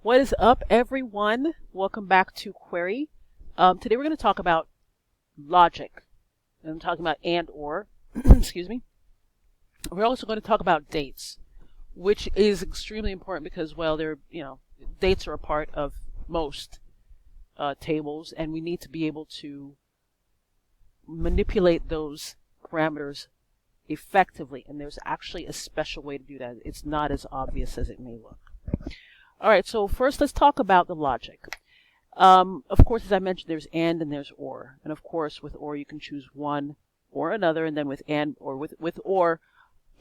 What is up, everyone? Welcome back to Query. Today we're going to talk about logic. I'm talking about and or. Excuse me. We're also going to talk about dates, which is extremely important because, well, dates are a part of most tables, and we need to be able to manipulate those parameters effectively. And there's actually a special way to do that. It's not as obvious as it may look. All right, so first let's talk about the logic. Of course, as I mentioned, there's and there's or. And of course, with or, you can choose one or another. And then with and or, with or,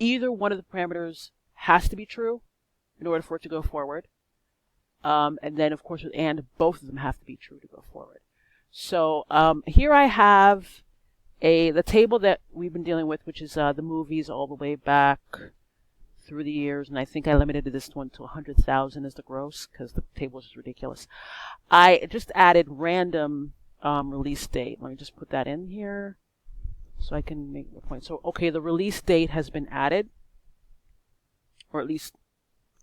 either one of the parameters has to be true in order for it to go forward. And then, of course, with and, both of them have to be true to go forward. So here I have the table that we've been dealing with, which is the movies all the way back through the years, and I think I limited this one to 100,000 as the gross because the table is ridiculous. I just added random release date. Let me just put that in here so I can make the point. So, okay, the release date has been added, or at least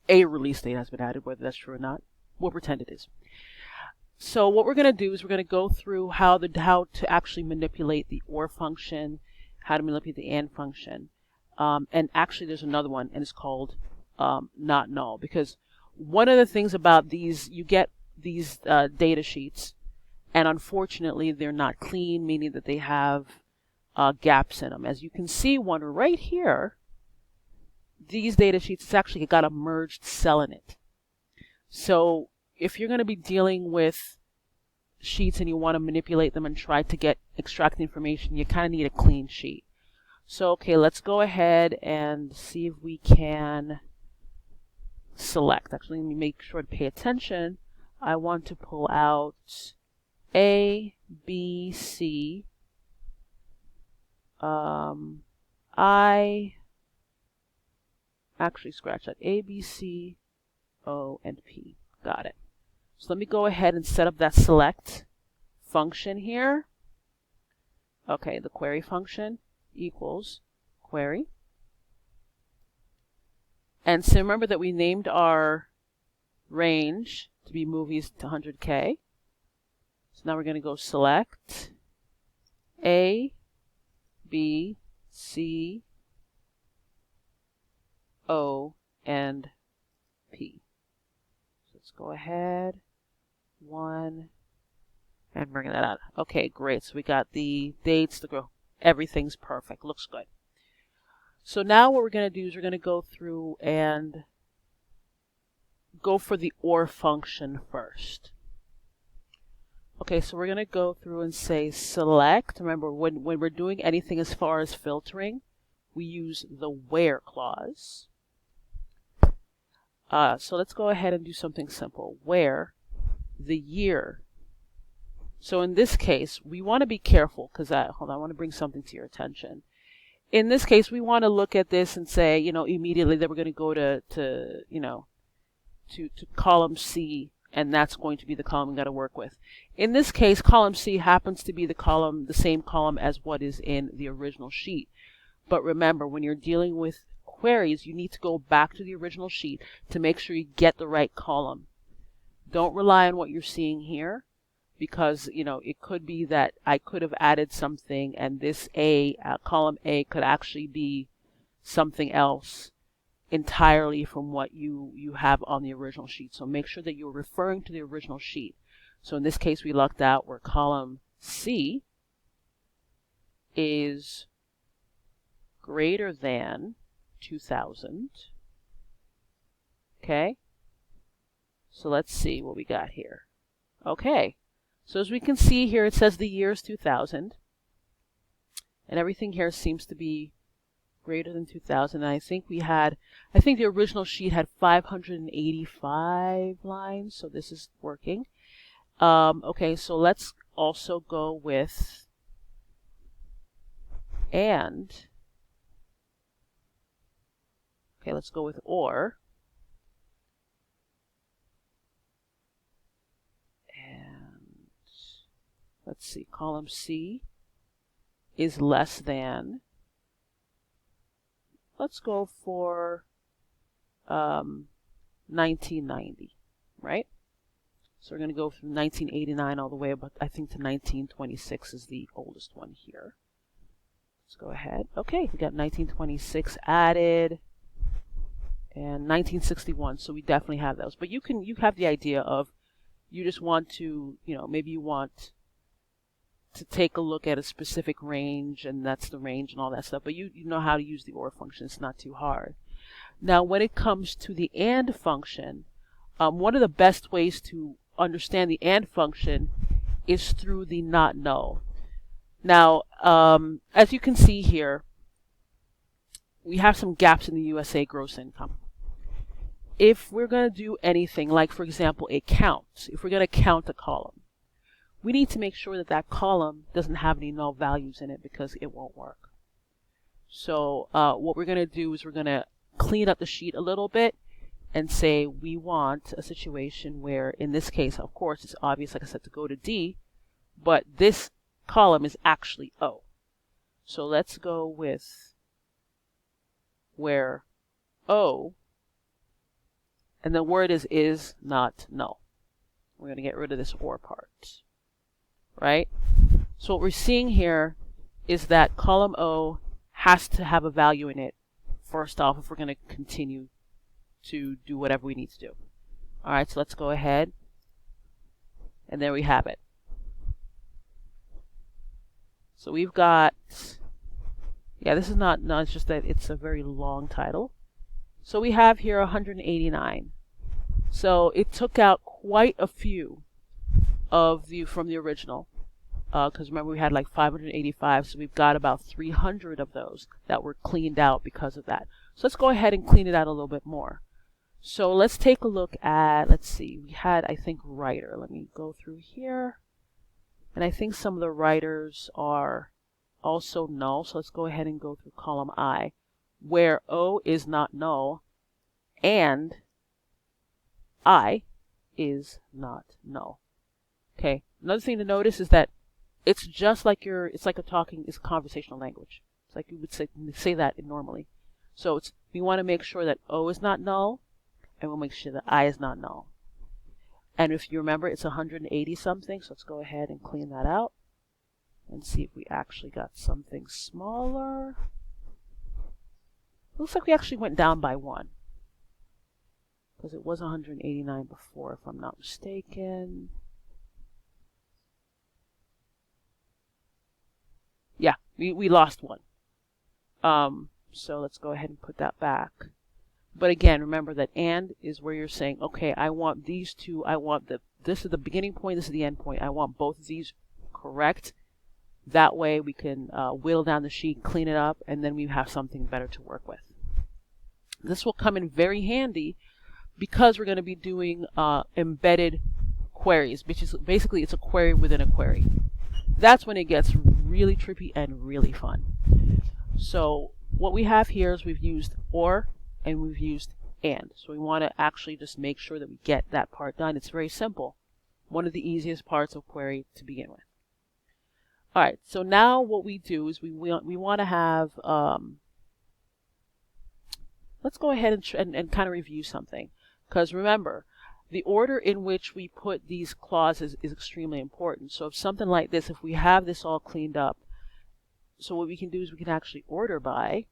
a release date has been added, whether that's true or not. We'll pretend it is. So what we're going to do is we're going to go through how to actually manipulate the or function, how to manipulate the and function. And actually there's another one, and it's called not null, because one of the things about these, you get these data sheets, and unfortunately they're not clean, meaning that they have gaps in them. As you can see one right here, these data sheets, it's actually got a merged cell in it. So if you're going to be dealing with sheets and you want to manipulate them and try to extract the information, you kind of need a clean sheet. So, okay, let's go ahead and see if we can select. Actually, let me make sure to pay attention. I want to pull out A, B, C. Actually scratch that. A, B, C, O, and P. Got it. So let me go ahead and set up that select function here. Okay, the query function equals query. And so remember that we named our range to be movies to 100K. So now we're going to go select A, B, C, O, and P. So let's go ahead, 1, and bring that out. Okay, great. So we got the dates, everything's perfect. Looks good. So now what we're going to do is we're going to go through and go for the or function first. Okay, so we're going to go through and say select. Remember, when we're doing anything as far as filtering, we use the where clause. So let's go ahead and do something simple. Where the year. So in this case, we want to be careful because hold on, I want to bring something to your attention. In this case, we want to look at this and say, immediately that we're going to go to column C, and that's going to be the column we got to work with. In this case, column C happens to be the same column as what is in the original sheet. But remember, when you're dealing with queries, you need to go back to the original sheet to make sure you get the right column. Don't rely on what you're seeing here, because it could be that I could have added something and this column A could actually be something else entirely from what you have on the original sheet. So make sure that you're referring to the original sheet. So in this case, we lucked out where column C is greater than 2000. Okay, so let's see what we got here. Okay, so as we can see here, it says the year is 2000, and everything here seems to be greater than 2000. And I think the original sheet had 585 lines, so this is working. Okay, so let's also go with and. Okay, let's go with or. And let's see, column C is less than. Let's go for 1990. right? So we're going to go from 1989 all the way up, I think, to 1926 is the oldest one here. Let's go ahead. Okay, we got 1926 added and 1961. So we definitely have those. But you have the idea of, you just want to, maybe you want to take a look at a specific range, and that's the range and all that stuff. But you know how to use the OR function. It's not too hard. Now, when it comes to the AND function, one of the best ways to understand the AND function is through the not null. Now, as you can see here, we have some gaps in the USA gross income. If we're going to do anything, like for example a count, if we're going to count a column, we need to make sure that that column doesn't have any null values in it, because it won't work. So what we're going to do is we're going to clean up the sheet a little bit and say we want a situation where, in this case, of course, it's obvious, like I said, to go to D, but this column is actually O. So let's go with where O, and the word is not null. We're going to get rid of this OR part, right? So what we're seeing here is that column O has to have a value in it, first off, if we're going to continue to do whatever we need to do. All right, so let's go ahead, and there we have it. So we've got, this is not, it's just that it's a very long title. So we have here 189. So it took out quite a few of from the original, because remember we had like 585, so we've got about 300 of those that were cleaned out because of that. So let's go ahead and clean it out a little bit more. So let's take a look at, let's see, we had, I think, writer. Let me go through here. And I think some of the writers are also null. So let's go ahead and go through column I, where O is not null and I is not null. Okay. Another thing to notice is that it's just like it's like it's a conversational language. It's like you would say that normally. So we want to make sure that O is not null, and we'll make sure that I is not null. And if you remember, it's 180 something, so let's go ahead and clean that out and see if we actually got something smaller. Looks like we actually went down by 1, because it was 189 before, if I'm not mistaken. Yeah, we lost 1. So let's go ahead and put that back. But again, remember that AND is where you're saying, okay, I want these two, this is the beginning point, this is the end point. I want both of these correct. That way we can whittle down the sheet, clean it up, and then we have something better to work with. This will come in very handy because we're going to be doing embedded queries, which is basically it's a query within a query. That's when it gets really trippy and really fun. So what we have here is we've used OR and we've used AND. So we want to actually just make sure that we get that part done. It's very simple. One of the easiest parts of query to begin with. All right, so now what we do is we want to have, let's go ahead and kind of review something. Because remember, the order in which we put these clauses is extremely important. So if something like this, if we have this all cleaned up, so what we can do is we can actually order by,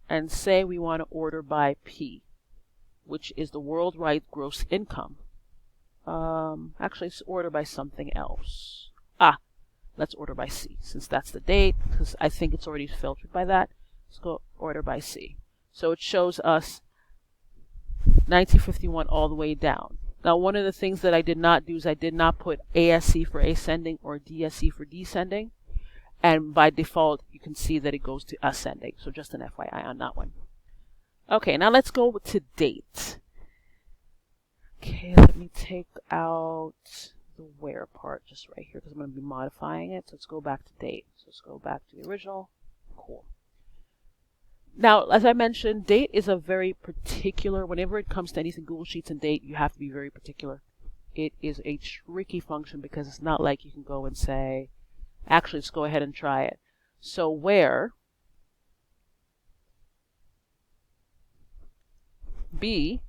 and say we want to order by P, which is the worldwide gross income. Actually, let's order by something else. Let's order by C, since that's the date, because I think it's already filtered by that. Let's go order by C. So it shows us 1951 all the way down. Now, one of the things that I did not do is I did not put ASC for ascending or DSC for descending. And by default, you can see that it goes to ascending. So just an FYI on that one. Okay, now let's go to date. Okay, let me take out the where part just right here because I'm going to be modifying it. So let's go back to date. So let's go back to the original. Cool. Now, as I mentioned, date is a very particular, whenever it comes to anything Google Sheets and date, you have to be very particular. It is a tricky function because it's not like you can go and say, actually, let's go ahead and try it. So where B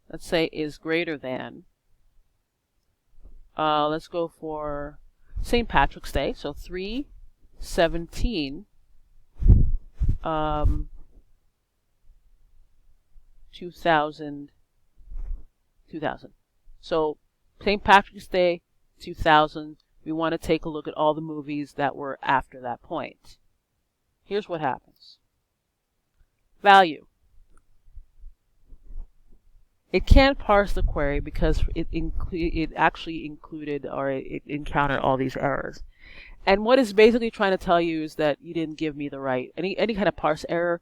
let's say is greater than, let's go for St. Patrick's Day, so 3/17 2000. So St. Patrick's Day 2000, we want to take a look at all the movies that were after that point. Here's what happens. Value. It can't parse the query because it actually included, or it encountered all these errors. And what it's basically trying to tell you is that you didn't give me the right, any kind of parse error,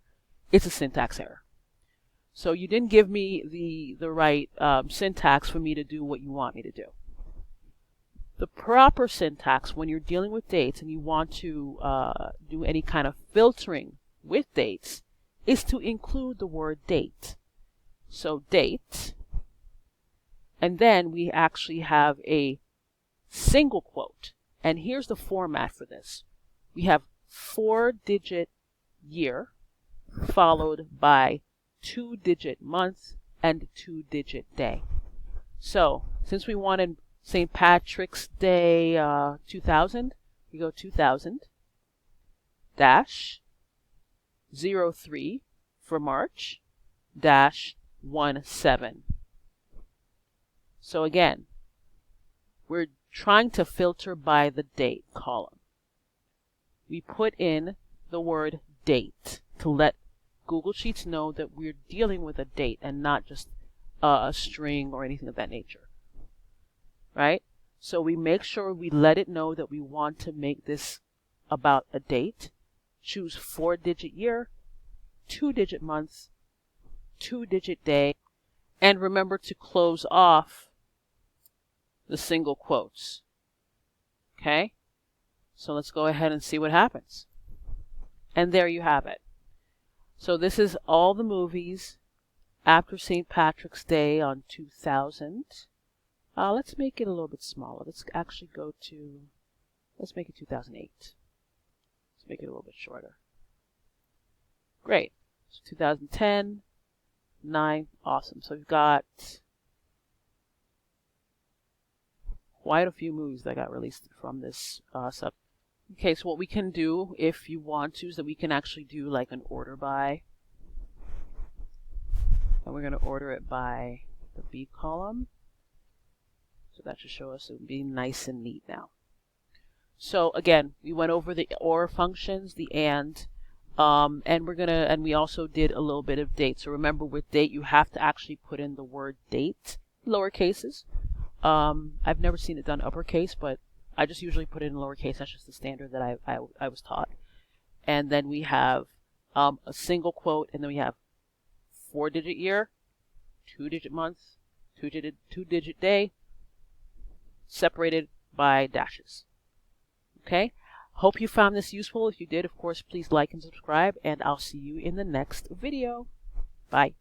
it's a syntax error. So you didn't give me the right syntax for me to do what you want me to do. The proper syntax when you're dealing with dates and you want to do any kind of filtering with dates is to include the word date. So date, and then we actually have a single quote. And here's the format for this. We have 4-digit year followed by 2-digit month and 2-digit day. So since we wanted St. Patrick's Day 2000, we go 2000 dash 03 for March dash 17. So again, we're trying to filter by the date column. We put in the word date to let Google Sheets know that we're dealing with a date and not just a string or anything of that nature. Right? So we make sure we let it know that we want to make this about a date. Choose 4-digit year, 2-digit month, 2-digit day, and remember to close off the single quotes. Okay? So let's go ahead and see what happens. And there you have it. So this is all the movies after St. Patrick's Day on 2000. Let's make it a little bit smaller. Let's actually go to, let's make it 2008. Let's make it a little bit shorter. Great. So 2010, 9, awesome. So we've got quite a few movies that got released from this sub. Okay, so what we can do if you want to is that we can actually do like an order by. And we're going to order it by the B column. So that should show us it would be nice and neat now. So again, we went over the OR functions, the and we also did a little bit of date. So remember with date, you have to actually put in the word date, lower cases. I've never seen it done uppercase, but I just usually put it in lowercase. That's just the standard that I was taught. And then we have a single quote, and then we have 4-digit year, 2-digit month, 2-digit day, separated by dashes. Okay? Hope you found this useful. If you did, of course, please like and subscribe, and I'll see you in the next video. Bye.